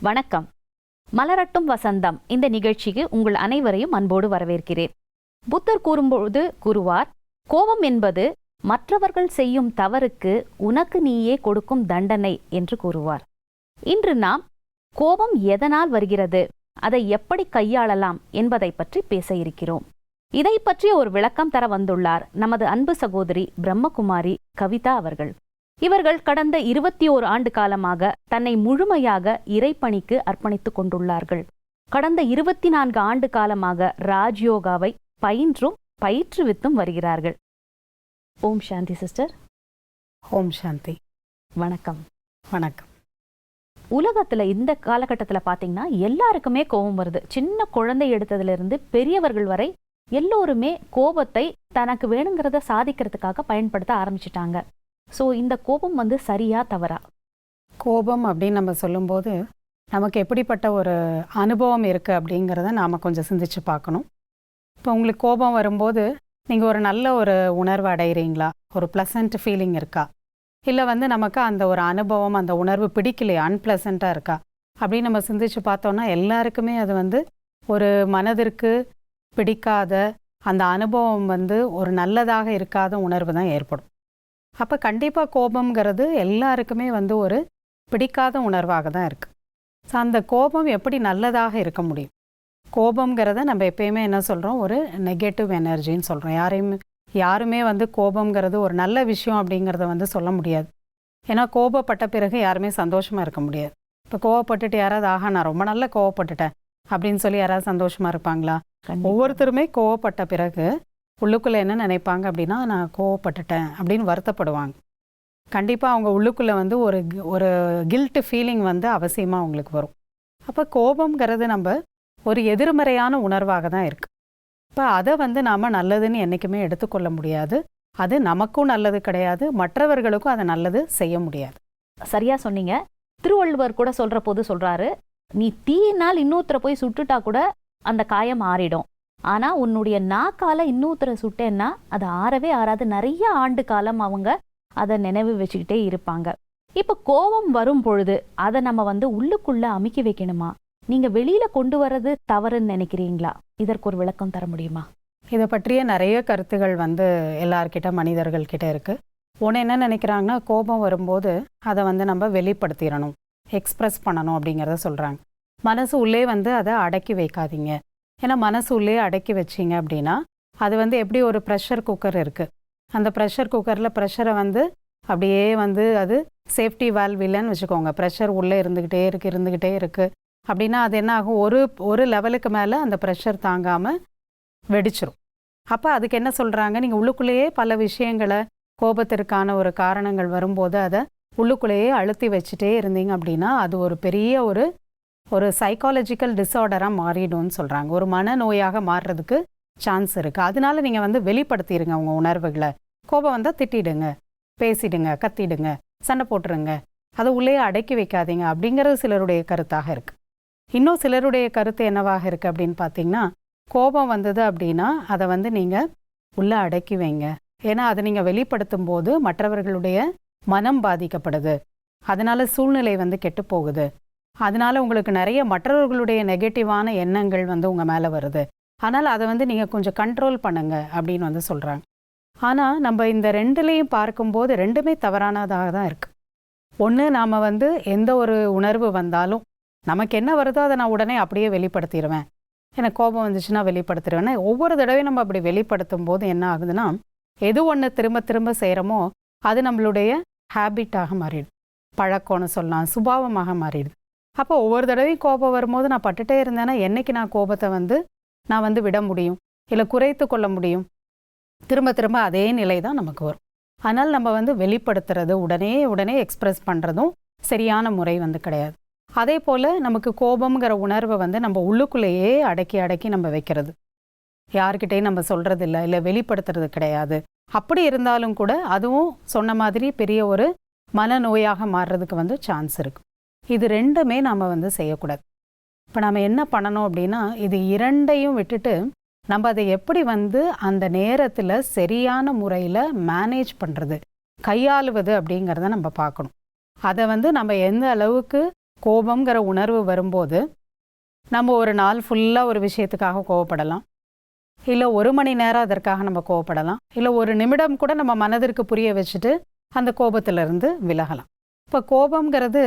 வணக்கம். மலரட்டும் வசந்தம் இந்த நிகழ்ச்சிக்கு உங்கள் அனைவரையும் அன்போடு வரவேற்கிறேன். புத்தர் கூறும்போது கூறுவார், கோபம் என்பது மற்றவர்கள் செய்யும் தவறுக்கு உனக்கு நீயே கொடுக்கும் தண்டனை என்று கூறுவார். இன்று நாம் கோபம் எதனால் வருகிறது, அதை எப்படி கையாளலாம் என்பதை பற்றி பேச இருக்கிறோம். இதை பற்றி ஒரு விளக்கம் தர வந்துள்ளார் நமது அன்பு சகோதரி பிரம்மகுமாரி கவிதா அவர்கள். இவர்கள் கடந்த 21 ஆண்டு காலமாக தன்னை முழுமையாக இறைப்பணிக்கு அர்ப்பணித்துக் கொண்டுள்ளார்கள். கடந்த 24 ஆண்டு காலமாக ராஜ்யோகாவை பயின்றும் பயிற்றுவித்தும் வருகிறார்கள். ஓம் சாந்தி சிஸ்டர். ஓம் சாந்தி. வணக்கம். வணக்கம். உலகத்துல இந்த காலகட்டத்துல பாத்தீங்கன்னா எல்லாருக்குமே கோபம் வருது. சின்ன குழந்தை எடுத்ததுல இருந்து பெரியவர்கள் வரை எல்லோருமே கோபத்தை தனக்கு வேணுங்கிறத சாதிக்கிறதுக்காக பயன்படுத்த ஆரம்பிச்சிட்டாங்க. ஸோ இந்த கோபம் சரியா தவறா? கோபம் அப்படின்னு நம்ம சொல்லும்போது நமக்கு எப்படிப்பட்ட ஒரு அனுபவம் இருக்குது அப்படிங்கிறத நாம் கொஞ்சம் சிந்திச்சு பார்க்கணும். இப்போ உங்களுக்கு கோபம் வரும்போது நீங்கள் ஒரு நல்ல ஒரு உணர்வு அடைகிறீங்களா? ஒரு ப்ளசண்ட் ஃபீலிங் இருக்கா? இல்லை நமக்கு அந்த ஒரு அனுபவம், அந்த உணர்வு பிடிக்கலையா, அன்பிளசண்ட்டாக இருக்கா அப்படின்னு நம்ம சிந்திச்சு பார்த்தோன்னா எல்லாருக்குமே அது ஒரு மனதிற்கு பிடிக்காத அந்த அனுபவம் ஒரு நல்லதாக இருக்காத உணர்வு தான் ஏற்படும். அப்போ கண்டிப்பாக கோபம்ங்கிறது எல்லாருக்குமே ஒரு பிடிக்காத உணர்வாக தான் இருக்குது. ஸோ அந்த கோபம் எப்படி நல்லதாக இருக்க முடியும்? கோபம்ங்கிறத நம்ம எப்பயுமே என்ன சொல்கிறோம், ஒரு நெகட்டிவ் எனர்ஜின்னு சொல்கிறோம். யாருமே கோபம்ங்கிறது ஒரு நல்ல விஷயம் அப்படிங்கிறத சொல்ல முடியாது. ஏன்னா கோபப்பட்ட பிறகு யாருமே சந்தோஷமாக இருக்க முடியாது. இப்போ கோவப்பட்டுட்டு யாராவது நான் ரொம்ப நல்லா கோவப்பட்டுட்டேன் அப்படின்னு சொல்லி யாராவது சந்தோஷமாக இருப்பாங்களா? ஒவ்வொருத்தருமே கோவப்பட்ட பிறகு உள்ளுக்குள்ளே என்ன நினைப்பாங்க அப்படின்னா, நான் கோவப்பட்டுட்டேன் அப்படின்னு வருத்தப்படுவாங்க. கண்டிப்பாக அவங்க உள்ளுக்குள்ளே ஒரு கில்ட் ஃபீலிங் அவசியமாக அவங்களுக்கு வரும். அப்போ கோபம்ங்கிறது நம்ம ஒரு எதிர்மறையான உணர்வாக தான் இருக்குது. இப்போ அதை நாம் நல்லதுன்னு என்றைக்குமே எடுத்துக்கொள்ள முடியாது. அது நமக்கும் நல்லது கிடையாது, மற்றவர்களுக்கும் அதை நல்லது செய்ய முடியாது. சரியா சொன்னீங்க. திருவள்ளுவர் கூட சொல்ற போது சொல்றாரு, நீ தீயினால் இன்னொருத்தரை போய் சுட்டுட்டா கூட அந்த காயம் ஆறிடும். ஆனா உன்னுடைய நாக்கால இன்னொருத்தரை சுட்டேன்னா அது ஆறவே ஆறாது. நிறைய ஆண்டு காலம் அவங்க அதை நினைவு வச்சுக்கிட்டே இருப்பாங்க. இப்ப கோபம் வரும் பொழுது அதை நம்ம உள்ளுக்குள்ள அமுக்கி வைக்கணுமா, நீங்க வெளியில கொண்டு வர்றது தவறுன்னு நினைக்கிறீங்களா? இதற்கு ஒரு விளக்கம் தர முடியுமா? இதை பற்றிய நிறைய கருத்துகள் எல்லார்கிட்ட, மனிதர்கள் கிட்ட இருக்கு. ஒன்று என்ன நினைக்கிறாங்கன்னா, கோபம் வரும்போது அதை நம்ம வெளிப்படுத்திடணும், எக்ஸ்பிரஸ் பண்ணணும் அப்படிங்கிறத சொல்றாங்க. மனசு உள்ளே அதை அடக்கி வைக்காதீங்க. ஏன்னா மனசு உள்ளே அடக்கி வச்சிங்க அப்படின்னா அது எப்படி ஒரு ப்ரெஷர் குக்கர் இருக்குது. அந்த ப்ரெஷர் குக்கரில் ப்ரெஷரை அப்படியே அது சேஃப்டி வால்வ் இல்லைன்னு வச்சுக்கோங்க. ப்ரெஷர் உள்ளே இருந்துக்கிட்டே இருக்குது அப்படின்னா அது என்ன ஆகும், ஒரு லெவலுக்கு மேலே அந்த ப்ரெஷர் தாங்காமல் வெடிச்சிரும். அப்போ அதுக்கு என்ன சொல்கிறாங்க, நீங்கள் உள்ளுக்குள்ளேயே பல விஷயங்களை, கோபத்திற்கான ஒரு காரணங்கள் வரும்போது அதை உள்ளுக்குள்ளேயே அழுத்தி வச்சுட்டே இருந்தீங்க அப்படின்னா அது ஒரு பெரிய ஒரு சைக்காலஜிக்கல் டிஸார்டராக மாறிடும்னு சொல்கிறாங்க. ஒரு மனநோயாக மாறுறதுக்கு சான்ஸ் இருக்குது. அதனால நீங்கள் வெளிப்படுத்திடுங்க உங்கள் உணர்வுகளை. கோபம் வந்தால் திட்டிடுங்க, பேசிடுங்க, கத்திடுங்க, சண்டை போட்டுருங்க, அதை உள்ளே அடக்கி வைக்காதீங்க அப்படிங்கிறது சிலருடைய கருத்தாக இருக்குது. இன்னும் சிலருடைய கருத்து என்னவாக இருக்குது அப்படின்னு பார்த்தீங்கன்னா, கோபம் வந்தது அப்படின்னா அதை நீங்கள் உள்ளே அடக்கி வைங்க. ஏன்னா அதை நீங்கள் வெளிப்படுத்தும் போது மற்றவர்களுடைய மனம் பாதிக்கப்படுது, அதனால சூழ்நிலை கெட்டு போகுது, அதனால உங்களுக்கு நிறைய மற்றவர்களுடைய நெகட்டிவான எண்ணங்கள் உங்கள் மேலே வருது. ஆனால் அதை நீங்கள் கொஞ்சம் கண்ட்ரோல் பண்ணுங்க அப்படின்னு சொல்கிறாங்க. ஆனால் நம்ம இந்த ரெண்டுலேயும் பார்க்கும்போது ரெண்டுமே தவறானதாக தான் இருக்குது. ஒன்று, நாம் எந்த ஒரு உணர்வு வந்தாலும் நமக்கு என்ன வருதோ அதை நான் உடனே அப்படியே வெளிப்படுத்திடுவேன். எனக்கு கோபம் வந்துச்சுன்னா வெளிப்படுத்திடுவேன். ஒவ்வொரு தடவையும் நம்ம அப்படி வெளிப்படுத்தும் போது என்ன ஆகுதுன்னா, எது ஒன்று திரும்ப திரும்ப செய்கிறோமோ அது நம்மளுடைய ஹேபிட்டாக மாறிடுது, பழக்கம்னு சொல்லலாம், சுபாவமாக மாறிடுது. அப்போ ஒவ்வொரு தடவையும் கோபம் வரும்போது நான் பட்டுட்டே இருந்தேன்னா என்னைக்கு நான் கோபத்தை நான் விட முடியும், இல்லை குறைத்து கொள்ள முடியும்? திரும்ப திரும்ப அதே நிலை தான் நமக்கு வரும். அதனால் நம்ம வெளிப்படுத்துறது, உடனே எக்ஸ்பிரஸ் பண்ணுறதும் சரியான முறை கிடையாது. அதே போல் நமக்கு கோபம்ங்கிற உணர்வை நம்ம உள்ளுக்குள்ளேயே அடக்கி நம்ம வைக்கிறது, யார்கிட்டையும் நம்ம சொல்கிறது இல்லை வெளிப்படுத்துறது கிடையாது. அப்படி இருந்தாலும் கூட அதுவும் சொன்ன மாதிரி பெரிய ஒரு மனநோயாக மாறுறதுக்கு சான்ஸ் இருக்குது. இது ரெண்டுமே நாம் செய்யக்கூடாது. இப்போ நம்ம என்ன பண்ணணும் அப்படின்னா, இது இரண்டையும் விட்டுட்டு நம்ம அதை எப்படி அந்த நேரத்தில் சரியான முறையில் மேனேஜ் பண்ணுறது, கையாளுவது அப்படிங்கிறத நம்ம பார்க்கணும். அதை நம்ம எந்த அளவுக்கு கோபம்ங்கிற உணர்வு வரும்போது நம்ம ஒரு நாள் ஃபுல்லாக ஒரு விஷயத்துக்காக கோவப்படலாம், இல்லை 1 மணி நேரம் அதற்காக நம்ம கோவப்படலாம், இல்லை 1 நிமிடம் கூட நம்ம மனதிற்கு புரிய வச்சுட்டு அந்த கோபத்திலிருந்து விலகலாம். இப்போ கோபம்ங்கிறது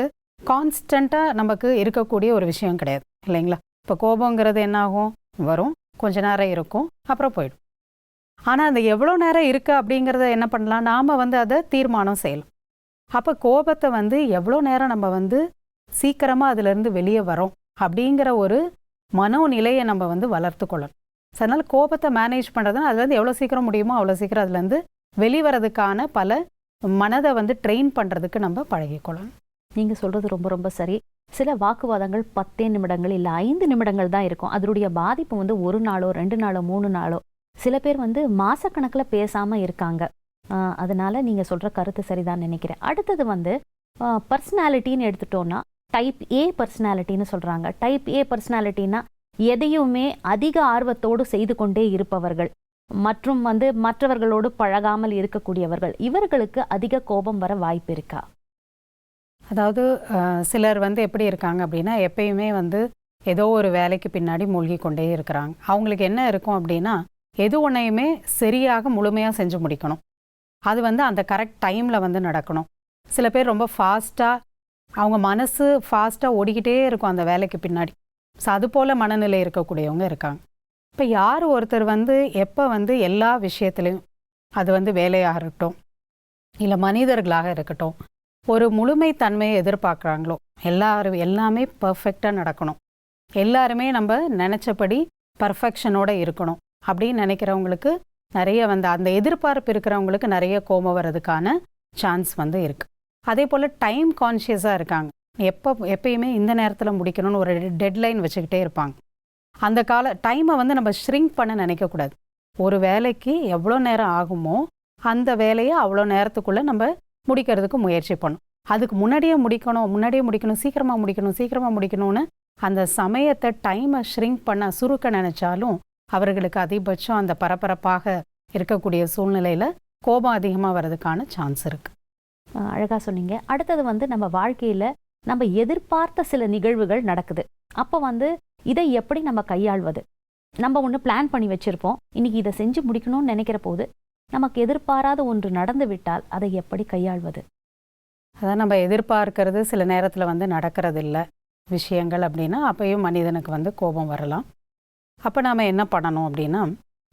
கான்ஸ்டண்ட்டாக நமக்கு இருக்கக்கூடிய ஒரு விஷயம் கிடையாது இல்லைங்களா? இப்போ கோபங்கிறது என்ன ஆகும், வரும், கொஞ்ச நேரம் இருக்கும், அப்புறம் போயிடும். ஆனால் அந்த எவ்வளோ நேரம் இருக்குது அப்படிங்கிறத என்ன பண்ணலாம், நாம் வந்து அதை தீர்மானம் செய்யலாம். அப்போ கோபத்தை வந்து எவ்வளோ நேரம் நம்ம வந்து சீக்கிரமாக அதிலிருந்து வெளியே வரோம் அப்படிங்கிற ஒரு மனோநிலையை நம்ம வந்து வளர்த்து கொள்ளணும். ஸோ அதனால் கோபத்தை மேனேஜ் பண்ணுறதுனா அதுலேருந்து எவ்வளோ சீக்கிரம் முடியுமோ அவ்வளோ சீக்கிரம் அதுலேருந்து வெளிவரதுக்கான பல மனதை வந்து ட்ரெயின் பண்ணுறதுக்கு நம்ம பழகிக்கொள்ளணும். நீங்கள் சொல்கிறது ரொம்ப ரொம்ப சரி. சில வாக்குவாதங்கள் 10 நிமிடங்கள் இல்லை 5 நிமிடங்கள் தான் இருக்கும். அதனுடைய பாதிப்பு வந்து 1 நாளோ 2 நாளோ 3 நாளோ, சில பேர் வந்து மாசக்கணக்கில் பேசாமல் இருக்காங்க. அதனால நீங்கள் சொல்கிற கருத்து சரிதான் நினைக்கிறேன். அடுத்தது வந்து பர்சனாலிட்டின்னு எடுத்துட்டோன்னா டைப் ஏ பர்சனாலிட்டின்னு சொல்கிறாங்க. டைப் ஏ பர்சனாலிட்டின்னா எதையுமே அதிக ஆர்வத்தோடு செய்து கொண்டே இருப்பவர்கள் மற்றும் வந்து மற்றவர்களோடு பழகாமல் இருக்கக்கூடியவர்கள், இவர்களுக்கு அதிக கோபம் வர வாய்ப்பு இருக்கா? அதாவது சிலர் வந்து எப்படி இருக்காங்க அப்படின்னா, எப்பயுமே வந்து ஏதோ ஒரு வேலைக்கு பின்னாடி மூழ்கி கொண்டே இருக்கிறாங்க. அவங்களுக்கு என்ன இருக்கும் அப்படின்னா, எது ஒன்றையுமே சரியாக முழுமையாக செஞ்சு முடிக்கணும், அது வந்து அந்த கரெக்ட் டைமில் வந்து நடக்கணும். சில பேர் ரொம்ப ஃபாஸ்ட்டாக, அவங்க மனசு ஃபாஸ்ட்டாக ஓடிக்கிட்டே இருக்கும் அந்த வேலைக்கு பின்னாடி. ஸோ அது போல் மனநிலை இருக்கக்கூடியவங்க இருக்காங்க. இப்போ யார் ஒருத்தர் வந்து எப்போ வந்து எல்லா விஷயத்துலையும், அது வந்து வேலையாக இருக்கட்டும் இல்லை மனிதர்களாக இருக்கட்டும், ஒரு முழுமைத்தன்மையை எதிர்பார்க்குறாங்களோ, எல்லாமே பர்ஃபெக்டாக நடக்கணும், எல்லாருமே நம்ம நினச்சபடி பர்ஃபெக்ஷனோடு இருக்கணும் அப்படின்னு நினைக்கிறவங்களுக்கு நிறைய வந்து அந்த எதிர்பார்ப்பு இருக்கிறவங்களுக்கு நிறைய கோபம் வர்றதுக்கான சான்ஸ் வந்து இருக்குது. அதே போல் டைம் கான்ஷியஸாக இருக்காங்க. எப்பயுமே இந்த நேரத்தில் முடிக்கணும்னு ஒரு டெட்லைன் வச்சுக்கிட்டே இருப்பாங்க. அந்த டைமை வந்து நம்ம ஷ்ரிங்க் பண்ண நினைக்கக்கூடாது. ஒரு வேலைக்கு எவ்வளோ நேரம் ஆகுமோ அந்த வேலையை அவ்வளோ நேரத்துக்குள்ளே நம்ம முடிக்கிறதுக்கு முயற்சி பண்ணும். அதுக்கு முன்னாடியே முடிக்கணும், சீக்கிரமாக முடிக்கணும்னு அந்த சமயத்தை டைமை ஷ்ரிங்க் பண்ண சுருக்க நினச்சாலும் அவர்களுக்கு அதிகபட்சம் அந்த பரபரப்பாக இருக்கக்கூடிய சூழ்நிலையில் கோபம் அதிகமாக வர்றதுக்கான சான்ஸ் இருக்குது. அழகாக சொன்னீங்க. அடுத்தது வந்து நம்ம வாழ்க்கையில் நம்ம எதிர்பார்த்த சில நிகழ்வுகள் நடக்குது. அப்போ வந்து இதை எப்படி நம்ம கையாள்வது? நம்ம ஒன்று பிளான் பண்ணி வச்சுருப்போம், இன்றைக்கி இதை செஞ்சு முடிக்கணும்னு நினைக்கிற போது நமக்கு எதிர்பாராத ஒன்று நடந்து விட்டால் அதை எப்படி கையாள்வது? அதான் நம்ம எதிர்பார்க்கறது சில நேரத்தில் வந்து நடக்கிறதில்ல விஷயங்கள் அப்படின்னா அப்பயும் மனிதனுக்கு வந்து கோபம் வரலாம். அப்போ நாம் என்ன பண்ணணும் அப்படின்னா,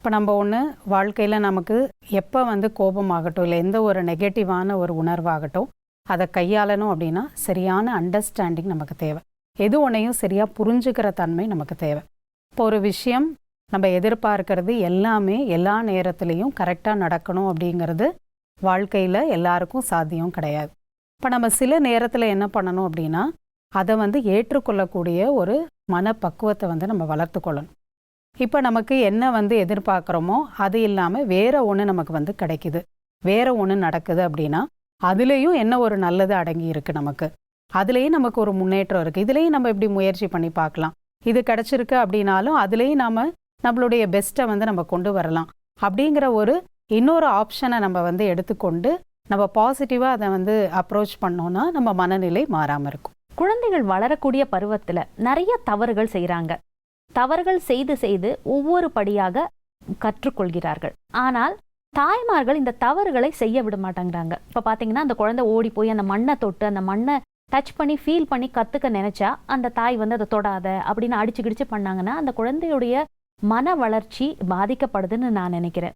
இப்போ நம்ம ஒன்று வாழ்க்கையில் நமக்கு எப்போ வந்து கோபமாகட்டும் இல்லை எந்த ஒரு நெகட்டிவான ஒரு உணர்வாகட்டும் அதை கையாளணும் அப்படின்னா சரியான அண்டர்ஸ்டாண்டிங் நமக்கு தேவை. எது ஒன்றையும் சரியாக புரிஞ்சுக்கிற தன்மை நமக்கு தேவை. இப்போ ஒரு விஷயம் நம்ம எதிர்பார்க்கறது எல்லாமே எல்லா நேரத்துலையும் கரெக்டாக நடக்கணும் அப்படிங்கிறது வாழ்க்கையில் எல்லாருக்கும் சாத்தியம் கிடையாது. இப்போ நம்ம சில நேரத்தில் என்ன பண்ணணும் அப்படின்னா, அதை வந்து ஏற்றுக்கொள்ளக்கூடிய ஒரு மனப்பக்குவத்தை வந்து நம்ம வளர்த்து கொள்ளணும். இப்போ நமக்கு என்ன வந்து எதிர்பார்க்குறோமோ அது இல்லாமல் வேறு ஒன்று நமக்கு வந்து கிடைக்குது, வேறு ஒன்று நடக்குது அப்படின்னா அதுலேயும் என்ன ஒரு நல்லது அடங்கி இருக்குது, நமக்கு அதுலேயும் நமக்கு ஒரு முன்னேற்றம் இருக்குது, இதுலேயும் நம்ம இப்படி முயற்சி பண்ணி பார்க்கலாம், இது கிடச்சிருக்கு அப்படின்னாலும் அதுலேயும் நம்மளுடைய பெஸ்ட்டை வந்து நம்ம கொண்டு வரலாம் அப்படிங்கிற ஒரு இன்னொரு ஆப்ஷனை நம்ம வந்து எடுத்துக்கொண்டு நம்ம பாசிட்டிவாக அதை வந்து அப்ரோச் பண்ணோன்னா நம்ம மனநிலை மாறாமல் இருக்கும். குழந்தைகள் வளரக்கூடிய பருவத்தில் நிறைய தவறுகள் செய்கிறாங்க. தவறுகள் செய்து செய்து ஒவ்வொரு படியாக கற்றுக்கொள்கிறார்கள். ஆனால் தாய்மார்கள் இந்த தவறுகளை செய்ய விட மாட்டேங்கிறாங்க. இப்போ பார்த்தீங்கன்னா அந்த குழந்தை ஓடி போய் அந்த மண்ணை தொட்டு அந்த மண்ணை டச் பண்ணி ஃபீல் பண்ணி கற்றுக்க நினச்சா அந்த தாய் வந்து அதை தொடாத அப்படின்னு அடிச்சு கிடிச்சு பண்ணாங்கன்னா அந்த குழந்தையுடைய மன வளர்ச்சி பாதிக்கப்படுதுன்னு நான் நினைக்கிறேன்.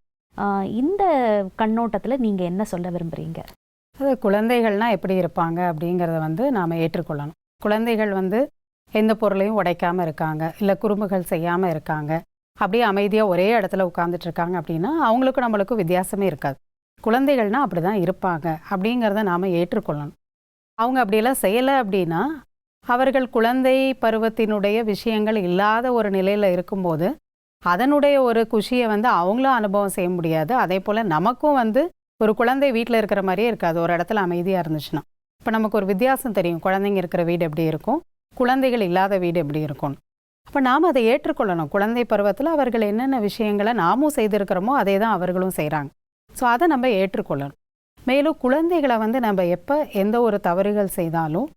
இந்த கண்ணோட்டத்தில் நீங்கள் என்ன சொல்ல விரும்புகிறீங்க? அது குழந்தைகள்னால் எப்படி இருப்பாங்க அப்படிங்கிறத வந்து நாம் ஏற்றுக்கொள்ளணும். குழந்தைகள் வந்து எந்த பொருளையும் உடைக்காமல் இருக்காங்க, இல்லை குறும்புகள் செய்யாமல் இருக்காங்க, அப்படியே அமைதியாக ஒரே இடத்துல உட்காந்துட்ருக்காங்க அப்படின்னா அவங்களுக்கும் நம்மளுக்கும் வித்தியாசமே இருக்காது. குழந்தைகள்னால் அப்படி தான் இருப்பாங்க அப்படிங்கிறத நாம் ஏற்றுக்கொள்ளணும். அவங்க அப்படியெல்லாம் செய்யலை அப்படின்னா அவர்கள் குழந்தை பருவத்தினுடைய விஷயங்கள் இல்லாத ஒரு நிலையில் இருக்கும்போது அதனுடைய ஒரு குஷியை வந்து அவங்களும் அனுபவம் செய்ய முடியாது. அதே போல் நமக்கும் வந்து ஒரு குழந்தை வீட்டில் இருக்கிற மாதிரியே இருக்காது ஒரு இடத்துல அமைதியாக இருந்துச்சுன்னா. இப்போ நமக்கு ஒரு வித்தியாசம் தெரியும், குழந்தைங்க இருக்கிற வீடு எப்படி இருக்கும், குழந்தைகள் இல்லாத வீடு எப்படி இருக்கும். அப்போ நாம் அதை ஏற்றுக்கொள்ளணும். குழந்தை பருவத்தில் அவர்கள் என்னென்ன விஷயங்களை நாமும் செய்திருக்கிறோமோ அதே தான் அவர்களும் செய்கிறாங்க. ஸோ அதை நம்ம ஏற்றுக்கொள்ளணும். மேலும் குழந்தைகளை வந்து நம்ம எப்போ எந்த ஒரு தவறுகள் செய்தாலும்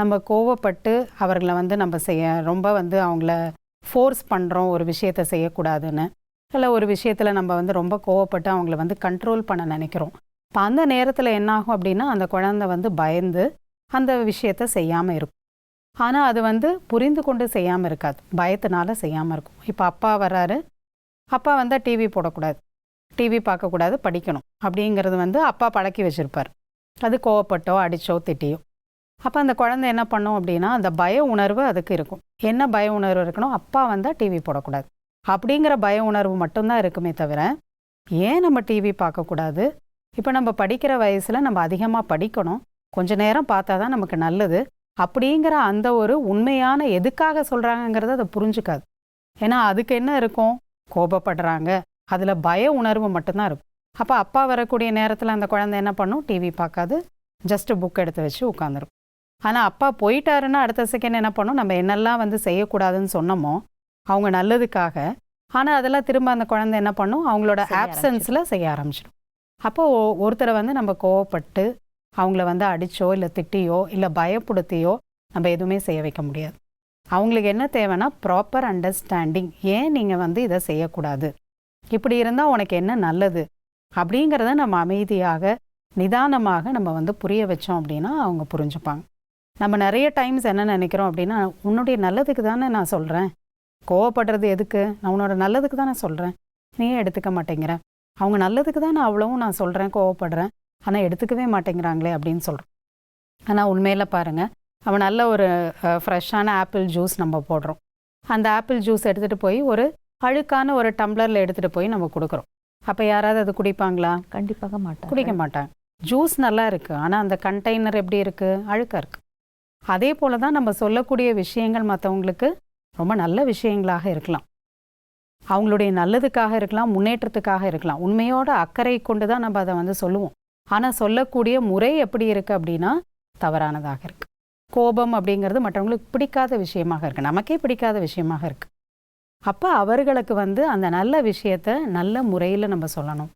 நம்ம கோவப்பட்டு அவர்களை வந்து நம்ம ரொம்ப வந்து அவங்கள ஃபோர்ஸ் பண்ணுறோம் ஒரு விஷயத்தை செய்யக்கூடாதுன்னு, இல்லை ஒரு விஷயத்தில் நம்ம வந்து ரொம்ப கோவப்பட்டு அவங்கள வந்து கண்ட்ரோல் பண்ண நினைக்கிறோம். இப்போ அந்த நேரத்தில் என்னாகும் அப்படின்னா அந்த குழந்தை வந்து பயந்து அந்த விஷயத்தை செய்யாமல் இருக்கும். ஆனால் அது வந்து புரிந்து கொண்டு செய்யாமல் இருக்காது, பயத்தினால செய்யாமல் இருக்கும். இப்போ அப்பா வராரு, அப்பா வந்தால் டிவி போடக்கூடாது, டிவி பார்க்கக்கூடாது, படிக்கணும் அப்படிங்கிறது வந்து அப்பா பழக்கி வச்சுருப்பார். அது கோவப்பட்டோ அடித்தோ திட்டியோ. அப்போ அந்த குழந்தை என்ன பண்ணும் அப்படின்னா அந்த பய உணர்வு அதுக்கு இருக்கும். என்ன பய உணர்வு இருக்கணும்? அப்பா வந்தால் டிவி போடக்கூடாது அப்படிங்கிற பய உணர்வு மட்டும்தான் இருக்குமே தவிர, ஏன் நம்ம டிவி பார்க்கக்கூடாது, இப்போ நம்ம படிக்கிற வயசில் நம்ம அதிகமாக படிக்கணும், கொஞ்ச நேரம் பார்த்தா தான் நமக்கு நல்லது அப்படிங்கிற அந்த ஒரு உண்மையான எதுக்காக சொல்கிறாங்கங்கிறத அதை புரிஞ்சுக்காது. ஏன்னா அதுக்கு என்ன இருக்கும்? கோபப்படுறாங்க, அதில் பய உணர்வு மட்டும்தான் இருக்கும். அப்போ அப்பா வரக்கூடிய நேரத்தில் அந்த குழந்தை என்ன பண்ணும்? டிவி பார்க்காது, ஜஸ்ட்டு புக் எடுத்து வச்சு உட்காந்துருக்கும். ஆனால் அப்பா போயிட்டாருன்னா அடுத்த செகண்ட் என்ன பண்ணும்? நம்ம என்னெல்லாம் வந்து செய்யக்கூடாதுன்னு சொன்னோமோ அவங்க நல்லதுக்காக, ஆனால் அதெல்லாம் திரும்ப அந்த குழந்தை என்ன பண்ணும்? அவங்களோட ஆப்சன்ஸில் செய்ய ஆரம்பிச்சிடும். அப்போது ஒருத்தரை வந்து நம்ம கோவப்பட்டு அவங்கள வந்து அடித்தோ இல்லை திட்டியோ இல்லை பயப்படுத்தியோ நம்ம எதுவுமே செய்ய வைக்க முடியாது. அவங்களுக்கு என்ன தேவைன்னா ப்ராப்பர் அண்டர்ஸ்டாண்டிங். ஏன் நீங்கள் வந்து இதை செய்யக்கூடாது, இப்படி இருந்தால் உனக்கு என்ன நல்லது அப்படிங்கிறத நம்ம அமைதியாக நிதானமாக நம்ம வந்து புரிய வச்சோம் அப்படின்னா அவங்க புரிஞ்சுப்பாங்க. நம்ம நிறைய டைம்ஸ் என்ன நினைக்கிறோம் அப்படின்னா, உன்னுடைய நல்லதுக்கு தானே நான் சொல்கிறேன், கோவப்படுறது எதுக்கு, நான் உன்னோட நல்லதுக்கு தானே சொல்கிறேன், நீயே எடுத்துக்க மாட்டேங்கிற, அவங்க நல்லதுக்கு தான் நான் அவ்வளவும் நான் சொல்கிறேன், கோவப்படுறேன், ஆனால் எடுத்துக்கவே மாட்டேங்கிறாங்களே அப்படின்னு சொல்கிறோம். ஆனால் உண்மையில் பாருங்கள், அவன் நல்ல ஒரு ஃப்ரெஷ்ஷான ஆப்பிள் ஜூஸ் நம்ம போடுறோம். அந்த ஆப்பிள் ஜூஸ் எடுத்துகிட்டு போய் ஒரு அழுக்கான ஒரு டம்ளரில் எடுத்துகிட்டு போய் நம்ம கொடுக்குறோம். அப்போ யாராவது அது குடிப்பாங்களா? கண்டிப்பாக மாட்டாங்க, குடிக்க மாட்டாங்க. ஜூஸ் நல்லா இருக்குது, ஆனால் அந்த கண்டெய்னர் எப்படி இருக்குது? அழுக்காக இருக்குது. அதே போல தான் நம்ம சொல்லக்கூடிய விஷயங்கள் மற்றவங்களுக்கு ரொம்ப நல்ல விஷயங்களாக இருக்கலாம், அவங்களுடைய நல்லதுக்காக இருக்கலாம், முன்னேற்றத்துக்காக இருக்கலாம், உண்மையோட அக்கறை கொண்டு தான் நம்ம அதை வந்து சொல்லுவோம். ஆனால் சொல்லக்கூடிய முறை எப்படி இருக்குது அப்படின்னா தவறானதாக இருக்குது. கோபம் அப்படிங்கிறது மற்றவங்களுக்கு பிடிக்காத விஷயமாக இருக்குது, நமக்கே பிடிக்காத விஷயமாக இருக்குது. அப்போ அவர்களுக்கு வந்து அந்த நல்ல விஷயத்தை நல்ல முறையில் நம்ம சொல்லணும்.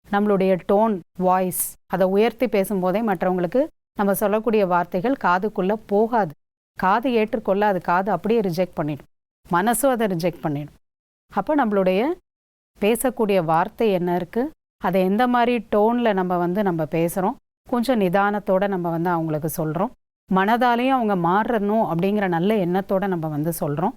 நம்மளுடைய டோன், வாய்ஸ் அதை உயர்த்தி பேசும்போதே மற்றவங்களுக்கு நம்ம சொல்லக்கூடிய வார்த்தைகள் காதுக்குள்ளே போகாது, காது ஏற்றுக்கொள்ளாது, காது அப்படியே ரிஜெக்ட் பண்ணிடும், மனசும் அதை ரிஜெக்ட் பண்ணிடும். அப்போ நம்மளுடைய பேசக்கூடிய வார்த்தை என்ன இருக்குது, அதை எந்த மாதிரி டோனில் நம்ம பேசுகிறோம், கொஞ்சம் நிதானத்தோடு நம்ம வந்து அவங்களுக்கு சொல்கிறோம், மனதாலேயும் அவங்க மாறணும் அப்படிங்கிற நல்ல எண்ணத்தோடு நம்ம வந்து சொல்கிறோம்.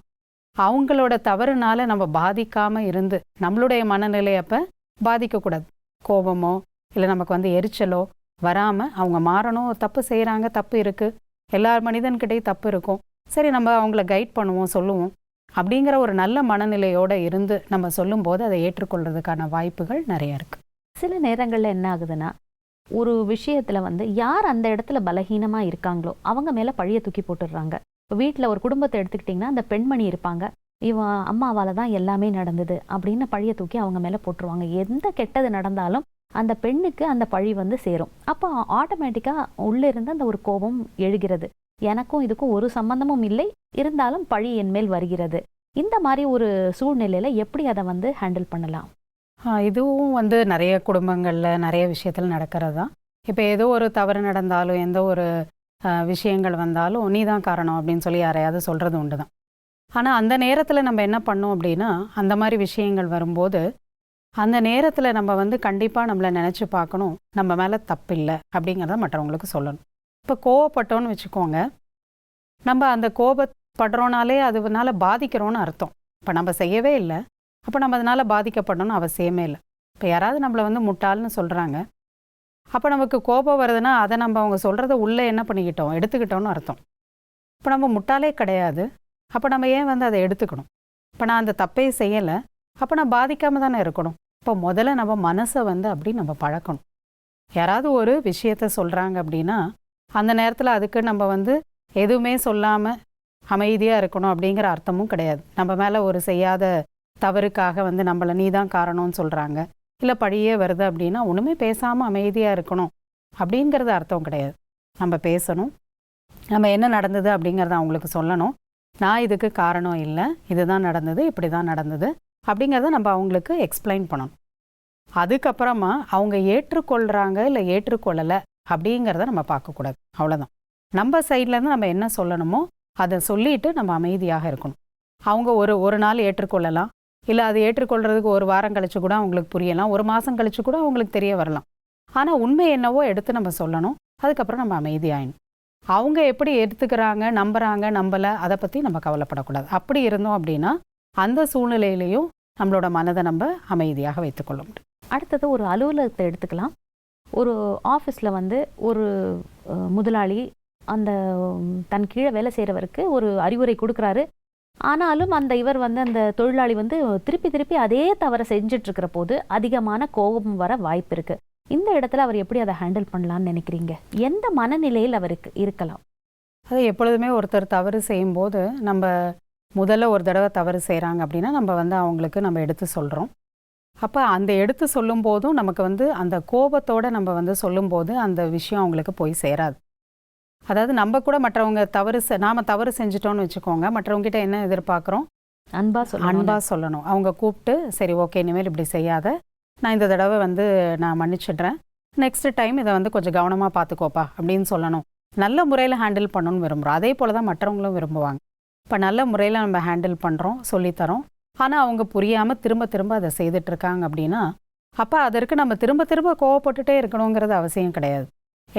அவங்களோட தவறுனால நம்ம பாதிக்காமல் இருந்து நம்மளுடைய மனநிலை அப்போ பாதிக்கக்கூடாது. கோபமோ இல்லை நமக்கு வந்து எரிச்சலோ வராமல் அவங்க மாறணும், தப்பு செய்கிறாங்க, தப்பு இருக்குது, எல்லார் மனிதன்கிட்டையும் தப்பு இருக்கும், சரி நம்ம அவங்கள கைட் பண்ணுவோம், சொல்லுவோம் அப்படிங்கிற ஒரு நல்ல மனநிலையோடு இருந்து நம்ம சொல்லும்போது அதை ஏற்றுக்கொள்கிறதுக்கான வாய்ப்புகள் நிறைய இருக்குது. சில நேரங்களில் என்ன ஆகுதுன்னா, ஒரு விஷயத்தில் வந்து யார் அந்த இடத்துல பலகீனமாக இருக்காங்களோ அவங்க மேலே பழிய தூக்கி போட்டுடுறாங்க. இப்போ வீட்டில் ஒரு குடும்பத்தை எடுத்துக்கிட்டிங்கன்னா அந்த பெண்மணி இருப்பாங்க, இவன் அம்மாவால் தான் எல்லாமே நடந்தது அப்படின்னு பழிய தூக்கி அவங்க மேலே போட்டுருவாங்க. எந்த கெட்டது நடந்தாலும் அந்த பெண்ணுக்கு அந்த பழி வந்து சேரும். அப்போ ஆட்டோமேட்டிக்காக உள்ளே இருந்து அந்த ஒரு கோபம் எழுகிறது, எனக்கும் இதுக்கும் ஒரு சம்பந்தமும் இல்லை, இருந்தாலும் பழி என் மேல் வருகிறது. இந்த மாதிரி ஒரு சூழ்நிலையில் எப்படி அதை வந்து ஹேண்டில் பண்ணலாம்? இதுவும் வந்து நிறைய குடும்பங்களில் நிறைய விஷயத்தில் நடக்கிறது தான். இப்போ ஏதோ ஒரு தவறு நடந்தாலும் எந்த ஒரு விஷயங்கள் வந்தாலும் நீ தான் காரணம் அப்படின்னு சொல்லி யாரையாவது சொல்கிறது உண்டு தான். ஆனால் அந்த நேரத்தில் நம்ம என்ன பண்ணோம் அப்படின்னா, அந்த மாதிரி விஷயங்கள் வரும்போது அந்த நேரத்தில் நம்ம வந்து கண்டிப்பாக நம்மளை நினச்சி பார்க்கணும், நம்ம மேலே தப்பில்லை அப்படிங்கிறத மற்றவங்களுக்கு சொல்லணும். இப்போ கோவப்பட்டோன்னு வச்சுக்கோங்க, நம்ம அந்த கோபப்படுறோனாலே அதுனால பாதிக்கிறோன்னு அர்த்தம். இப்போ நம்ம செய்யவே இல்லை, அப்போ நம்ம அதனால் பாதிக்கப்படணும்னு அவசியமே இல்லை. இப்போ யாராவது நம்மளை வந்து முட்டாள்னு சொல்கிறாங்க, அப்போ நமக்கு கோபம் வருதுன்னா அதை நம்ம அவங்க சொல்கிறத உள்ளே என்ன பண்ணிக்கிட்டோம், எடுத்துக்கிட்டோன்னு அர்த்தம். இப்போ நம்ம முட்டாளே கிடையாது, அப்போ நம்ம ஏன் வந்து அதை எடுத்துக்கணும்? இப்போ நான் அந்த தப்பே செய்யலை, அப்போ நான் பாதிக்காமல் தானே இருக்கணும். இப்போ முதல்ல நம்ம மனசை வந்து அப்படி நம்ம பழக்கணும். யாராவது ஒரு விஷயத்த சொல்கிறாங்க அப்படின்னா அந்த நேரத்தில் அதுக்கு நம்ம வந்து எதுவுமே சொல்லாமல் அமைதியாக இருக்கணும் அப்படிங்கிற அர்த்தமும் கிடையாது. நம்ம மேலே ஒரு செய்யாத தவறுக்காக வந்து நம்மளை நீ தான் காரணம்னு சொல்கிறாங்க, இல்லை பழியே வருது அப்படின்னா ஒன்றுமே பேசாமல் அமைதியாக இருக்கணும் அப்படிங்கிறது அர்த்தம் கிடையாது. நம்ம பேசணும், நம்ம என்ன நடந்தது அப்படிங்கிறத அவங்களுக்கு சொல்லணும். நான் இதுக்கு காரணம் இல்லை, இதுதான் நடந்தது, இப்படி தான் நடந்தது அப்படிங்கிறத நம்ம அவங்களுக்கு எக்ஸ்பிளைன் பண்ணணும். அதுக்கப்புறமா அவங்க ஏற்றுக்கொள்கிறாங்க இல்லை ஏற்றுக்கொள்ளலை அப்படிங்கிறத நம்ம பார்க்கக்கூடாது, அவ்வளோதான். நம்ம சைட்லேருந்து நம்ம என்ன சொல்லணுமோ அதை சொல்லிட்டு நம்ம அமைதியாக இருக்கணும். அவங்க ஒரு நாள் ஏற்றுக்கொள்ளலாம், இல்லை அது ஏற்றுக்கொள்கிறதுக்கு ஒரு வாரம் கழிச்சு கூட அவங்களுக்கு புரியலாம், ஒரு மாதம் கழிச்சு கூட அவங்களுக்கு தெரிய வரலாம். ஆனால் உண்மை என்னவோ எடுத்து நம்ம சொல்லணும். அதுக்கப்புறம் நம்ம அமைதியாயிடணும். அவங்க எப்படி எடுத்துக்கிறாங்க, நம்புகிறாங்க, நம்பலை, அதை பற்றி நம்ம கவலைப்படக்கூடாது. அப்படி இருந்தோம் அப்படின்னா அந்த சூழ்நிலையிலையும் நம்மளோட மனதை நம்ம அமைதியாக வைத்துக்கொள்ள முடியும். அடுத்தது ஒரு அலுவலகத்தை எடுத்துக்கலாம். ஒரு ஆஃபீஸில் வந்து ஒரு முதலாளி அந்த தன் கீழே வேலை செய்கிறவருக்கு ஒரு அறிவுரை கொடுக்குறாரு. ஆனாலும் இவர் வந்து அந்த தொழிலாளி வந்து திருப்பி திருப்பி அதே தவறை செஞ்சிட்ருக்கிற போது அதிகமான கோபம் வர வாய்ப்பு இருக்குது. இந்த இடத்துல அவர் எப்படி அதை ஹேண்டில் பண்ணலான்னு நினைக்கிறீங்க? எந்த மனநிலையில் அவருக்கு இருக்கலாம்? அது எப்பொழுதுமே ஒருத்தர் தவறு செய்யும்போது நம்ம முதல்ல ஒரு தடவை தவறு செய்கிறாங்க அப்படின்னா நம்ம வந்து அவங்களுக்கு நம்ம எடுத்து சொல்கிறோம். அப்போ அந்த எடுத்து சொல்லும் போதும் நமக்கு வந்து அந்த கோபத்தோடு நம்ம வந்து சொல்லும்போது அந்த விஷயம் அவங்களுக்கு போய் சேராது. அதாவது நம்ம கூட மற்றவங்க நாம் தவறு செஞ்சிட்டோன்னு வச்சுக்கோங்க, மற்றவங்ககிட்ட என்ன எதிர்பார்க்குறோம்? அன்பாக சொல்லணும். அவங்க கூப்பிட்டு சரி ஓகே இனிமேல் இப்படி செய்யாத, நான் இந்த தடவை வந்து நான் மன்னிச்சிடுறேன், நெக்ஸ்ட் டைம் இதை வந்து கொஞ்சம் கவனமாக பார்த்துக்கோப்பா அப்படின்னு சொல்லணும். நல்ல முறையில் ஹேண்டில் பண்ணணும்னு விரும்புகிறோம். அதே போல் தான் மற்றவங்களும் விரும்புவாங்க. இப்போ நல்ல முறையில் நம்ம ஹேண்டில் பண்ணுறோம், சொல்லித்தரோம், ஆனால் அவங்க புரியாமல் திரும்ப திரும்ப அதை செய்துட்ருக்காங்க அப்படின்னா அப்போ அதற்கு நம்ம திரும்ப திரும்ப கோவப்பட்டுட்டே இருக்கணுங்கிறது அவசியம் கிடையாது.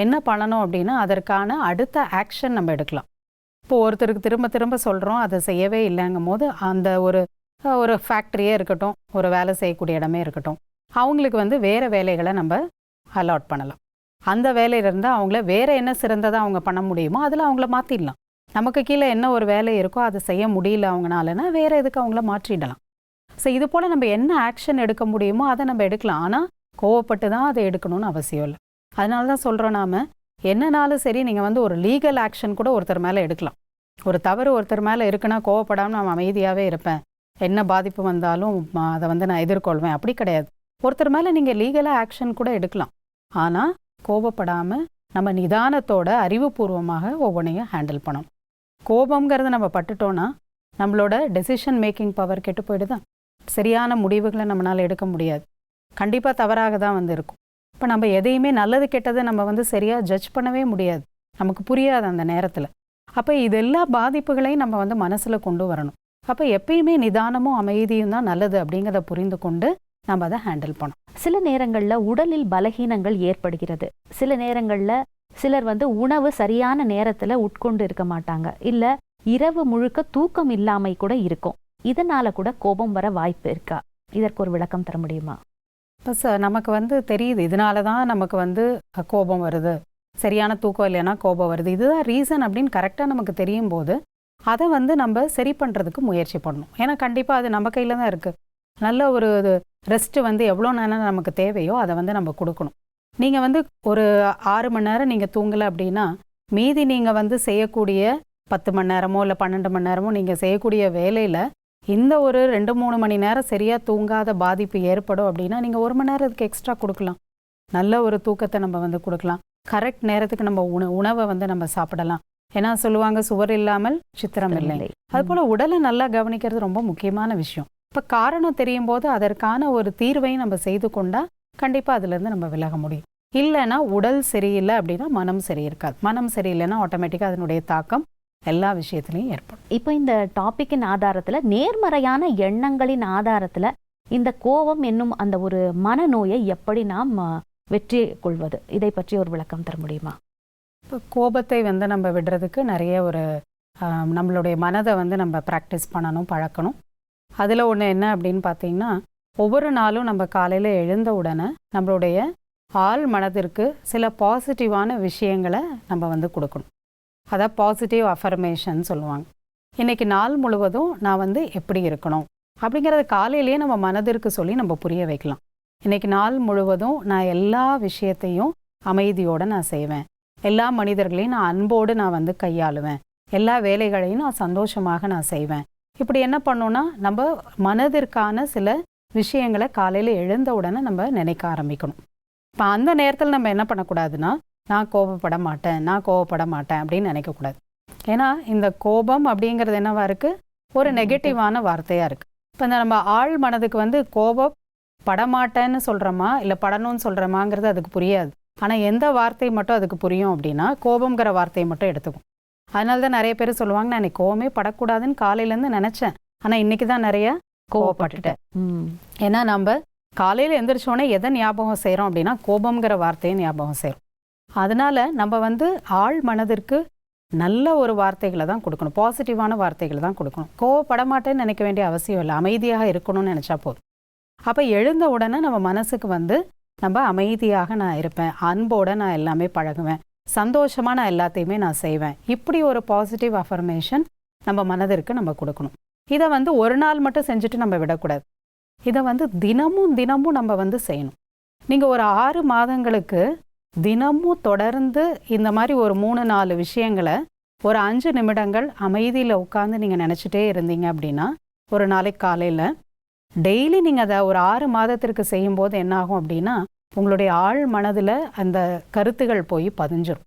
என்ன பண்ணணும் அப்படின்னா அதற்கான அடுத்த ஆக்ஷன் நம்ம எடுக்கலாம். இப்போ ஒருத்தருக்கு திரும்ப திரும்ப சொல்கிறோம், அதை செய்யவே இல்லைங்கும் போது அந்த ஒரு ஃபேக்ட்ரியே இருக்கட்டும், ஒரு வேலை செய்யக்கூடிய இடமே இருக்கட்டும், அவங்களுக்கு வந்து வேறு வேலைகளை நம்ம அலாட் பண்ணலாம். அந்த வேலையிலேருந்து அவங்கள வேறு என்ன சிறந்ததாக அவங்க பண்ண முடியுமோ அதில் அவங்கள மாற்றிடலாம். நமக்கு கீழே என்ன ஒரு வேலை இருக்கோ அதை செய்ய முடியல அவங்களாலனா வேறு எதுக்கு அவங்கள மாற்றிடலாம். ஸோ இது போல் நம்ம என்ன ஆக்ஷன் எடுக்க முடியுமோ அதை நம்ம எடுக்கலாம். ஆனால் கோவப்பட்டு தான் அதை எடுக்கணும்னு அவசியம் இல்லை. அதனால தான் சொல்கிறோம், நாம் என்னன்னாலும் சரி நீங்கள் வந்து ஒரு லீகல் ஆக்ஷன் கூட ஒருத்தர் மேலே எடுக்கலாம். ஒரு தவறு ஒருத்தர் மேலே இருக்குன்னா கோவப்படாமல் நான் அமைதியாகவே இருப்பேன், என்ன பாதிப்பு வந்தாலும் அதை வந்து நான் எதிர்கொள்வேன், அப்படி கிடையாது. ஒருத்தர் மேலே நீங்கள் லீகலாக ஆக்ஷன் கூட எடுக்கலாம். ஆனால் கோபப்படாமல் நம்ம நிதானத்தோட அறிவுபூர்வமாக ஒவ்வொன்றையும் ஹேண்டில் பண்ணணும். கோபங்கிறத நம்ம பட்டுட்டோன்னா நம்மளோட டெசிஷன் மேக்கிங் பவர் கெட்டு போய்டுதான். சரியான முடிவுகளை நம்மளால் எடுக்க முடியாது. கண்டிப்பாக தவறாக தான் வந்து இருக்கும். இப்போ நம்ம எதையுமே நல்லது கெட்டதை நம்ம வந்து சரியாக ஜட்ஜ் பண்ணவே முடியாது, நமக்கு புரியாது அந்த நேரத்தில். அப்போ இதெல்லா பாதிப்புகளையும் நம்ம வந்து மனசில் கொண்டு வரணும். அப்போ எப்பயுமே நிதானமும் அமைதியும் தான் நல்லது அப்படிங்கிறத புரிந்து கொண்டு நம்ம அதை ஹேண்டில் பண்ணணும். சில நேரங்களில் உடலில் பலகீனங்கள் ஏற்படுகிறது. சில நேரங்களில் சிலர் வந்து உணவு சரியான நேரத்தில் உட்கொண்டு இருக்க மாட்டாங்க, இல்லை இரவு முழுக்க தூக்கம் இல்லாமை கூட இருக்கும். இதனால கூட கோபம் வர வாய்ப்பு இருக்கா? இதற்கு ஒரு விளக்கம் தர முடியுமா? இப்போ நமக்கு வந்து தெரியுது இதனால தான் நமக்கு வந்து கோபம் வருது, சரியான தூக்கம் இல்லைன்னா கோபம் வருது, இதுதான் ரீசன் அப்படின்னு கரெக்டாக நமக்கு தெரியும் போது அதை வந்து நம்ம சரி பண்ணுறதுக்கு முயற்சி பண்ணணும். ஏன்னா கண்டிப்பாக அது நம்ம கையில் தான் இருக்குது. நல்ல ஒரு ரெஸ்ட்டு வந்து எவ்வளோ நேரம் நமக்கு தேவையோ அதை வந்து நம்ம கொடுக்கணும். நீங்கள் வந்து ஒரு 6 மணி நேரம் நீங்கள் தூங்கலை அப்படின்னா மீதி நீங்கள் வந்து செய்யக்கூடிய 10 மணி நேரமோ இல்லை 12 மணி நேரமோ நீங்கள் செய்யக்கூடிய வேலையில் இந்த ஒரு 2-3 மணி நேரம் சரியாக தூங்காத பாதிப்பு ஏற்படும் அப்படின்னா நீங்கள் 1 மணி நேரம் அதுக்கு எக்ஸ்ட்ரா கொடுக்கலாம். நல்ல ஒரு தூக்கத்தை நம்ம வந்து கொடுக்கலாம். கரெக்ட் நேரத்துக்கு நம்ம உணவை வந்து நம்ம சாப்பிடலாம். ஏன்னா சொல்லுவாங்க சுவர் இல்லாமல் சித்திரம் இல்லை. அதுபோல் உடலை நல்லா கவனிக்கிறது ரொம்ப முக்கியமான விஷயம். இப்போ காரணம் தெரியும் போது அதற்கான ஒரு தீர்வையும் நம்ம செய்து கொண்டால் கண்டிப்பாக அதுலேருந்து நம்ம விலக முடியும். இல்லைன்னா உடல் சரியில்லை அப்படின்னா மனம் சரியிருக்காது. மனம் சரியில்லைன்னா ஆட்டோமேட்டிக்காக அதனுடைய தாக்கம் எல்லா விஷயத்துலையும் ஏற்படும். இப்போ இந்த டாப்பிக்கின் ஆதாரத்தில், நேர்மறையான எண்ணங்களின் ஆதாரத்தில் இந்த கோபம் என்னும் அந்த ஒரு மனநோயை எப்படி நாம் வெற்றி கொள்வது, இதை பற்றி ஒரு விளக்கம் தர முடியுமா? இப்போ கோபத்தை வந்து நம்ம விடுறதுக்கு நிறைய நம்மளுடைய மனதை வந்து நம்ம ப்ராக்டிஸ் பண்ணணும், பழக்கணும். அதில் ஒன்று என்ன அப்படின்னு பார்த்தீங்கன்னா, ஒவ்வொரு நாளும் நம்ம காலையில் எழுந்த உடனே நம்மளுடைய ஆள் மனதிற்கு சில பாசிட்டிவான விஷயங்களை நம்ம வந்து கொடுக்கணும். அதான் பாசிட்டிவ் அஃபர்மேஷன் சொல்லுவாங்க. இன்றைக்கி நாள் முழுவதும் நான் வந்து எப்படி இருக்கணும் அப்படிங்கிறத காலையிலேயே நம்ம மனதிற்கு சொல்லி நம்ம புரிய வைக்கலாம். இன்றைக்கி நாள் முழுவதும் நான் எல்லா விஷயத்தையும் அமைதியோடு நான் செய்வேன், எல்லா மனிதர்களையும் நான் அன்போடு நான் வந்து கையாளுவேன், எல்லா வேலைகளையும் நான் சந்தோஷமாக நான் செய்வேன். இப்படி என்ன பண்ணோன்னா நம்ம மனதிற்கான சில விஷயங்களை காலையில் எழுந்த உடனே நம்ம நினைக்க ஆரம்பிக்கணும். இப்போ அந்த நேரத்தில் நம்ம என்ன பண்ணக்கூடாதுன்னா நான் கோபப்பட மாட்டேன் அப்படின்னு நினைக்கக்கூடாது. ஏன்னா இந்த கோபம் அப்படிங்கிறது என்னவா இருக்குது, ஒரு நெகட்டிவான வார்த்தையாக இருக்குது. இப்போ இந்த நம்ம ஆள் மனதுக்கு வந்து கோபப்படமாட்டேன்னு சொல்கிறோமா இல்லை படணும்னு சொல்கிறோமாங்கிறது அதுக்கு புரியாது. ஆனால் எந்த வார்த்தை மட்டும் அதுக்கு புரியும் அப்படின்னா கோபங்கிற வார்த்தையை மட்டும் எடுத்துக்கும். அதனால தான் நிறைய பேர் சொல்லுவாங்க, நான் இன்னைக்கு கோவமே படக்கூடாதுன்னு காலையிலேருந்து நினச்சேன், ஆனால் இன்னைக்கு தான் நிறைய கோவப்பட்டுட்டேன். ஏன்னா நம்ம காலையில் எந்திரிச்சோடனே எதை ஞாபகம் செய்கிறோம் அப்படின்னா கோபங்கிற வார்த்தையை ஞாபகம் செய்கிறோம். அதனால நம்ம வந்து ஆழ் மனதிற்கு நல்ல ஒரு வார்த்தைகளை தான் கொடுக்கணும், பாசிட்டிவான வார்த்தைகளை தான் கொடுக்கணும். கோவப்பட மாட்டேன்னு நினைக்க வேண்டிய அவசியம் இல்லை, அமைதியாக இருக்கணும்னு நினச்சா போதும். அப்போ எழுந்த உடனே நம்ம மனசுக்கு வந்து நம்ம அமைதியாக நான் இருப்பேன், அன்போடு நான் எல்லாமே பழகுவேன், சந்தோஷமாக நான் எல்லாத்தையுமே நான் செய்வேன், இப்படி ஒரு பாசிட்டிவ் அஃபர்மேஷன் நம்ம மனதிற்கு நம்ம கொடுக்கணும். இதை வந்து ஒரு நாள் மட்டும் செஞ்சுட்டு நம்ம விடக்கூடாது, இதை வந்து தினமும் தினமும் நம்ம வந்து செய்யணும். நீங்கள் ஒரு 6 மாதங்களுக்கு தினமும் தொடர்ந்து இந்த மாதிரி ஒரு 3-4 விஷயங்களை ஒரு 5 நிமிடங்கள் அமைதியில் உட்காந்து நீங்கள் நினச்சிட்டே இருந்தீங்க அப்படின்னா, ஒரு நாளைக்கு காலையில் டெய்லி நீங்கள் அதை ஒரு 6 மாதத்திற்கு செய்யும்போது என்னாகும் அப்படின்னா, உங்களுடைய ஆழ் மனதில் அந்த கருத்துகள் போய் பதிஞ்சிரும்.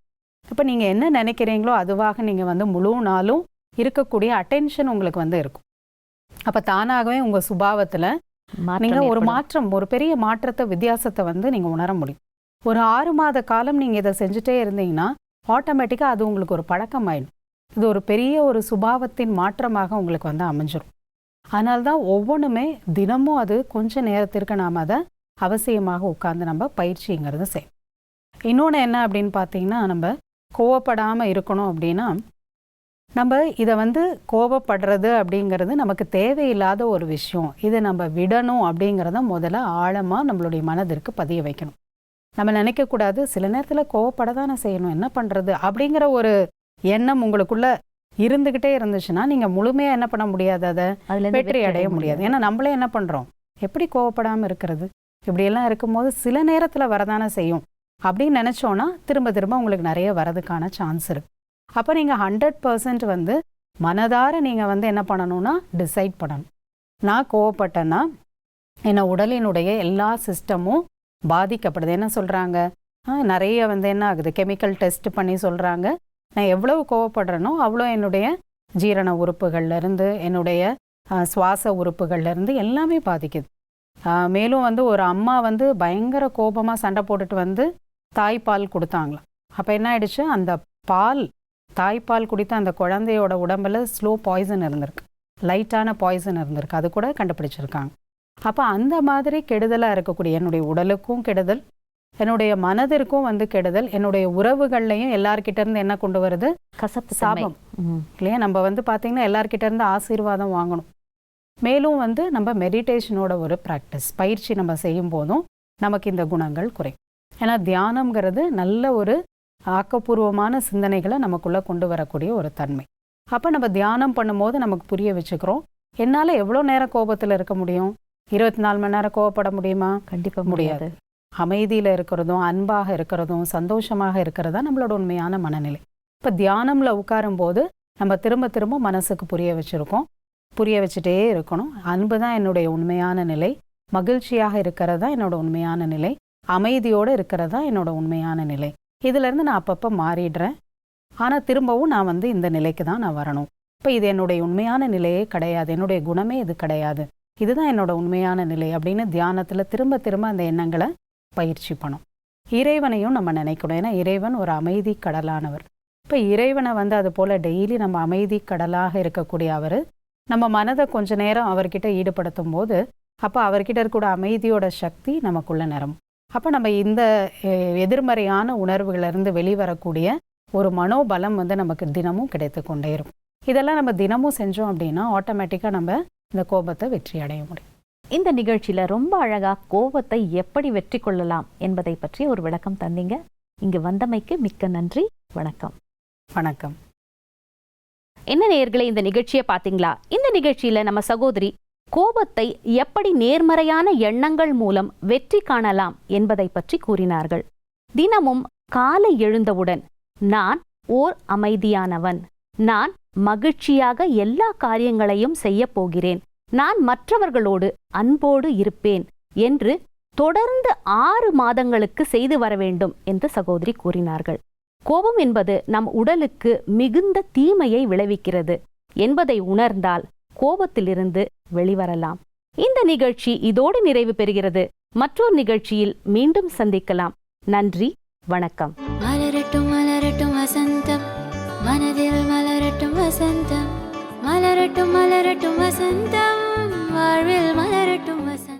இப்போ நீங்கள் என்ன நினைக்கிறீங்களோ அதுவாக நீங்கள் வந்து முழு நாளும் இருக்கக்கூடிய அட்டென்ஷன் உங்களுக்கு வந்து இருக்கும். அப்போ தானாகவே உங்கள் சுபாவத்தில் நீங்கள் ஒரு மாற்றம், ஒரு பெரிய மாற்றத்தை, வித்தியாசத்தை வந்து நீங்கள் உணர முடியும். ஒரு 6 மாத காலம் நீங்கள் இதை செஞ்சுட்டே இருந்தீங்கன்னா ஆட்டோமேட்டிக்காக அது உங்களுக்கு ஒரு பழக்கமாயிடும். இது ஒரு பெரிய ஒரு சுபாவத்தின் மாற்றமாக உங்களுக்கு வந்து அமைஞ்சிரும். அதனால்தான் ஒவ்வொன்றுமே தினமும் அது கொஞ்ச நேரத்திற்கு நாம் அதை அவசியமாக உட்கார்ந்து நம்ம பயிற்சிங்கிறது செய்யும். இன்னொன்று என்ன அப்படின்னு பார்த்தீங்கன்னா, நம்ம கோவப்படாமல் இருக்கணும் அப்படின்னா, நம்ம இதை வந்து கோபப்படுறது அப்படிங்கிறது நமக்கு தேவையில்லாத ஒரு விஷயம், இதை நம்ம விடணும் அப்படிங்கிறத முதல்ல ஆழமாக நம்மளுடைய மனதிற்கு பதிய வைக்கணும். நம்ம நினைக்கக்கூடாது சில நேரத்தில் கோவப்பட தானே செய்யணும், என்ன பண்ணுறது அப்படிங்கிற ஒரு எண்ணம் உங்களுக்குள்ள இருந்துக்கிட்டே இருந்துச்சுன்னா நீங்கள் முழுமையாக என்ன பண்ண முடியாது, அதை வெற்றி அடைய முடியாது. ஏன்னா நம்மளே என்ன பண்ணுறோம், எப்படி கோவப்படாமல் இருக்கிறது, இப்படியெல்லாம் இருக்கும்போது சில நேரத்தில் வரதானே செய்யும் அப்படின்னு நினச்சோன்னா திரும்ப திரும்ப உங்களுக்கு நிறைய வரதுக்கான சான்ஸ் இருக்குது. அப்போ நீங்கள் 100% வந்து மனதார நீங்கள் வந்து என்ன பண்ணணும்னா டிசைட் பண்ணணும், நான் கோவப்பட்டேன்னா என்ன உடலினுடைய எல்லா சிஸ்டமும் பாதிக்கப்படுது. என்ன சொல்கிறாங்க, நிறைய வந்து என்ன ஆகுது, கெமிக்கல் டெஸ்ட் பண்ணி சொல்கிறாங்க, நான் எவ்வளவு கோவப்படுறேனோ அவ்வளோ என்னுடைய ஜீரண உறுப்புகள்லேருந்து என்னுடைய சுவாச உறுப்புகள்லேருந்து எல்லாமே பாதிக்குது. மேலும் வந்து ஒரு அம்மா வந்து பயங்கர கோபமாக சண்டை போட்டுட்டு வந்து தாய்ப்பால் கொடுத்தாங்களாம். அப்போ என்ன ஆயிடுச்சு, அந்த பால், தாய்ப்பால் குடித்த அந்த குழந்தையோட உடம்புல ஸ்லோ பாய்சன் இருந்திருக்கு, லைட்டான பாய்சன் இருந்திருக்கு, அது கூட கண்டுபிடிச்சிருக்காங்க. அப்போ அந்த மாதிரி கெடுதலாக இருக்கக்கூடிய என்னுடைய உடலுக்கும் கெடுதல், என்னுடைய மனதிற்கும் வந்து கெடுதல், என்னுடைய உறவுகள்லையும் எல்லார்கிட்ட இருந்து என்ன கொண்டு வருது, கசப்பு, சாபம் இல்லையா. நம்ம வந்து பார்த்திங்கன்னா எல்லார்கிட்ட இருந்து ஆசீர்வாதம் வாங்கணும். மேலும் வந்து நம்ம மெடிடேஷனோட ஒரு ப்ராக்டிஸ் பயிற்சி நம்ம செய்யும் போதும் நமக்கு இந்த குணங்கள் குறையும். ஏன்னா தியானம்ங்கிறது நல்ல ஒரு ஆக்கப்பூர்வமான சிந்தனைகளை நமக்குள்ளே கொண்டு வரக்கூடிய ஒரு தன்மை. அப்போ நம்ம தியானம் பண்ணும்போது நமக்கு புரிய வச்சுக்கிறோம், என்னால் எவ்வளோ நேரம் கோபத்தில் இருக்க முடியும், 24 மணி நேரம் கோவப்பட முடியுமா, கண்டிப்பாக முடியாது. அமைதியில் இருக்கிறதும் அன்பாக இருக்கிறதும் சந்தோஷமாக இருக்கிறதா நம்மளோட உண்மையான மனநிலை. இப்போ தியானமில் உட்காரும்போது நம்ம திரும்ப திரும்ப மனசுக்கு புரிய வச்சுருக்கோம், புரிய வச்சுட்டே இருக்கணும், அன்பு தான் என்னுடைய உண்மையான நிலை, மகிழ்ச்சியாக இருக்கிறதா என்னோட உண்மையான நிலை, அமைதியோடு இருக்கிறதா என்னோட உண்மையான நிலை. இதிலேருந்து நான் அப்பப்போ மாறிடுறேன், ஆனால் திரும்பவும் நான் வந்து இந்த நிலைக்கு தான் நான் வரணும். இப்போ இது என்னுடைய உண்மையான நிலையே கிடையாது, என்னுடைய குணமே இது கிடையாது, இதுதான் என்னோட உண்மையான நிலை அப்படின்னு தியானத்தில் திரும்ப திரும்ப அந்த எண்ணங்களை பயிற்சி பண்ணும். இறைவனையும் நம்ம நினைக்கணும், ஏன்னா இறைவன் ஒரு அமைதி கடலானவர். இப்போ இறைவனை வந்து அது போல் டெய்லி நம்ம அமைதி கடலாக இருக்கக்கூடிய அவர் நம்ம மனதை கொஞ்ச நேரம் அவர்கிட்ட ஈடுபடுத்தும் போது அப்போ அவர்கிட்ட இருக்கக்கூடிய அமைதியோட சக்தி நமக்குள்ள நிரம்பும். அப்போ நம்ம இந்த எதிர்மறையான உணர்வுகளிலிருந்து வெளிவரக்கூடிய ஒரு மனோபலம் வந்து நமக்கு தினமும் கிடைத்து கொண்டே இருக்கும். இதெல்லாம் நம்ம தினமும் செஞ்சோம் அப்படின்னா ஆட்டோமேட்டிக்காக நம்ம இந்த கோபத்தை வெற்றி அடைய முடியும். இந்த நிகழ்ச்சியில ரொம்ப அழகா கோபத்தை எப்படி வெற்றி கொள்ளலாம் என்பதை பற்றி ஒரு விளக்கம் தந்தீங்க. இங்கு வந்தமைக்கு மிக்க நன்றி. வணக்கம். வணக்கம். என்ன நேயர்களே, இந்த நிகழ்ச்சியை பார்த்தீங்களா? இந்த நிகழ்ச்சியில நம்ம சகோதரி கோபத்தை எப்படி நேர்மறையான எண்ணங்கள் மூலம் வெற்றி காணலாம் என்பதை பற்றி கூறினார்கள். தினமும் காலை எழுந்தவுடன் நான் ஓர் அமைதியானவன், நான் மகிழ்ச்சியாக எல்லா காரியங்களையும் செய்ய போகிறேன், நான் மற்றவர்களோடு அன்போடு இருப்பேன் என்று தொடர்ந்து 6 மாதங்களுக்கு செய்து வர வேண்டும் என்று சகோதரி கூறினார்கள். கோபம் என்பது நம் உடலுக்கு மிகுந்த தீமையை விளைவிக்கிறது என்பதை உணர்ந்தால் கோபத்திலிருந்து வெளிவரலாம். இந்த நிகழ்ச்சி இதோடு நிறைவு பெறுகிறது. மற்றொரு நிகழ்ச்சியில் மீண்டும் சந்திக்கலாம். நன்றி, வணக்கம். மலரட்டும் மலரட்டும் வசந்தம், மனதில் மலரட்டும் வசந்தம், மலரட்டும் மலரட்டும் வசந்தம், வாழ்வில் மலரட்டும் வசந்தம்.